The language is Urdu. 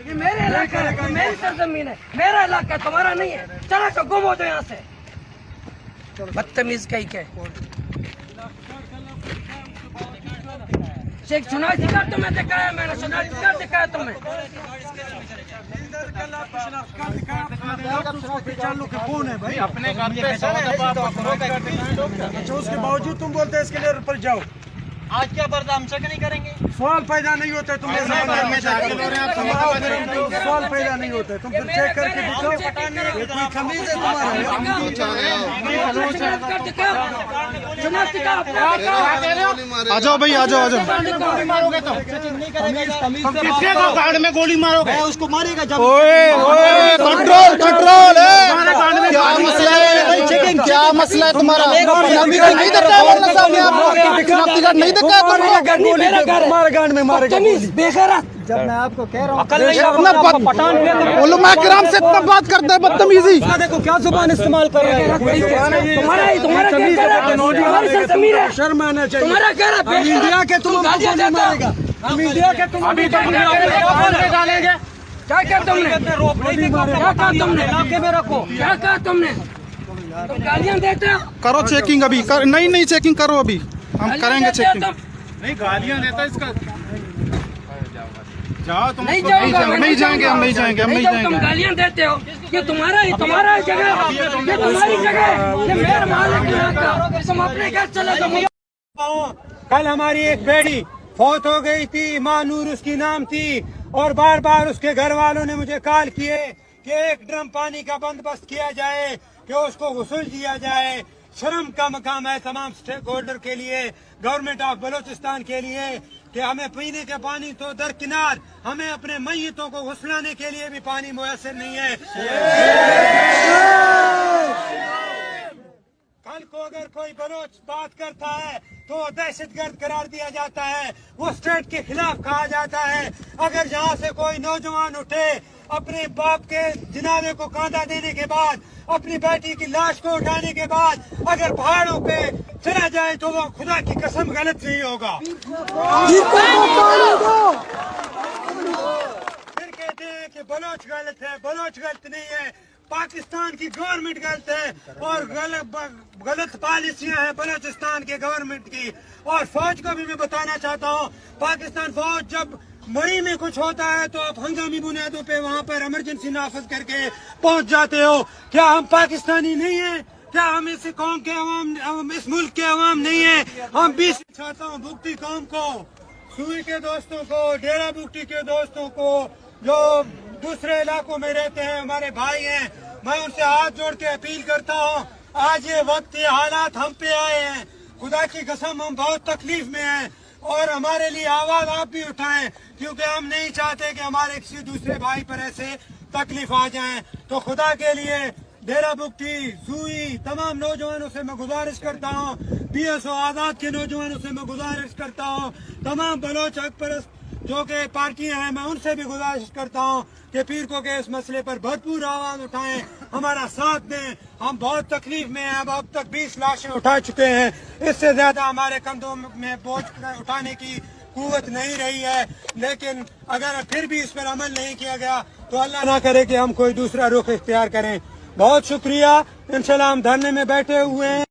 یہ میرے علاقہ ہے، میری سرزمین ہے، میرا علاقہ ہے، تمہارا نہیں ہے. چلا تو گم ہو جاؤ یہاں سے. بدتمیز کہیں کہ شیخ شناختی کارڈ تمہیں دکھایا میں نے، شناختی کارڈ دکھایا تمہیں. اپنے اس کے باوجود تم بولتے اس کے لیے اوپر جاؤ. آج کیا برداشت نہیں کریں گے؟ سوال پیدا نہیں ہوتا ہے تمہیں، سوال پیدا نہیں ہوتا ہے. تم پھر چیک کر کے دکھاؤ. یہ کوئی تمیز ہے تمہارا؟ آ جاؤ بھائی، آ جاؤ آ جاؤ. کتنے کو گارڈ میں گولی مارو گے؟ اس کو مارے گا جب. Control control. کیا مسئلہ ہے؟ کیا مسئلہ ہے تمہارا؟ نہیں دیتا ہے سامنے آپ کو، نہیں دیتا ہے ہمارے گانڈ میں مارے گا. بے غیرت. جب میں آپ کو کہہ رہا ہوں علماء کرام سے اتنا بات کرتے ہیں بدتمیزی. دیکھو کیا زبان استعمال کر رہے ہیں. شرم آنا چاہیے. ہم انڈیا کے تم گولی مارے گا. ہم انڈیا کے تم کیا کیا تم نے؟ کیا کہا تم نے؟ کیا کہا تم نے؟ تم گالیاں دیتے ہو؟ کرو چیکنگ ابھی. نہیں چیکنگ کرو ابھی، ہم کریں گے چیکنگ. نہیں گالیاں دیتا اس کا. جاؤ تم. نہیں جاؤں گا. نہیں جائیں گے، ہم نہیں جائیں گے، ہم نہیں جائیں تم گے. گالیاں دیتے ہو. یہ تمہارا جگہ ہے، یہ تمہاری جگہ ہے، یہ میرا مال ہے یہاں کا. تم اپنے گھر چلے جاؤ. کل ہماری ایک بیٹی فوت ہو گئی تھی، ماں نور اس کی نام تھی، اور بار بار اس کے گھر والوں نے مجھے کال کیے کہ ایک ڈرم پانی کا بندوبست کیا جائے، کہ اس کو غسل دیا جائے. شرم کا مقام ہے تمام اسٹیک ہولڈر کے لیے، گورنمنٹ آف بلوچستان کے لیے، کہ ہمیں پینے کا پانی تو درکنار، ہمیں اپنے میتوں کو غسلانے کے لیے بھی پانی میسر نہیں ہے. کل کو اگر کوئی بلوچ بات کرتا ہے تو دہشت گرد قرار دیا جاتا ہے، وہ اسٹیٹ کے خلاف کہا جاتا ہے. اگر یہاں سے کوئی نوجوان اٹھے اپنے باپ کے جنازے کو کاندھا دینے کے بعد، اپنی بیٹی کی لاش کو اٹھانے کے بعد اگر پہاڑوں پہ چلا جائے تو وہ خدا کی قسم غلط نہیں ہوگا. پھر کہتے ہیں کہ بلوچ غلط ہے. بلوچ غلط نہیں ہے، پاکستان کی گورنمنٹ غلط ہے، اور غلط پالیسیاں ہیں بلوچستان کے گورنمنٹ کی. اور فوج کو بھی میں بتانا چاہتا ہوں، پاکستان فوج جب مری میں کچھ ہوتا ہے تو آپ ہنگامی بنیادوں پہ وہاں پر ایمرجنسی نافذ کر کے پہنچ جاتے ہو. کیا ہم پاکستانی نہیں ہیں؟ کیا ہم اس قوم کے عوام، اس ملک کے عوام نہیں ہیں؟ ہم بھی چاہتا ہوں بگٹی قوم کو، سوئی کے دوستوں کو، ڈیرہ بگٹی کے دوستوں کو، جو دوسرے علاقوں میں رہتے ہیں، ہمارے بھائی ہیں، میں ان سے ہاتھ جوڑ کے اپیل کرتا ہوں، آج یہ وقت، یہ حالات ہم پہ آئے ہیں. خدا کی قسم ہم بہت تکلیف میں ہیں، اور ہمارے لیے آواز آپ بھی اٹھائیں، کیونکہ ہم نہیں چاہتے کہ ہمارے کسی دوسرے بھائی پر ایسے تکلیف آ جائیں. تو خدا کے لیے ڈیرہ بگٹی، سوئی، تمام نوجوانوں سے میں گزارش کرتا ہوں، پی ایس او آزاد کے نوجوانوں سے میں گزارش کرتا ہوں، تمام بلوچ حق پرست جو کہ پارٹیاں ہیں، میں ان سے بھی گزارش کرتا ہوں کہ پیر کو کے اس مسئلے پر بھرپور آواز اٹھائیں، ہمارا ساتھ دیں. ہم بہت تکلیف میں ہیں، اب تک 20 لاشیں اٹھا چکے ہیں، اس سے زیادہ ہمارے کندھوں میں بوجھ اٹھانے کی قوت نہیں رہی ہے. لیکن اگر پھر بھی اس پر عمل نہیں کیا گیا تو اللہ نہ کرے کہ ہم کوئی دوسرا رخ اختیار کریں. بہت شکریہ. انشاءاللہ ہم دھرنے میں بیٹھے ہوئے ہیں.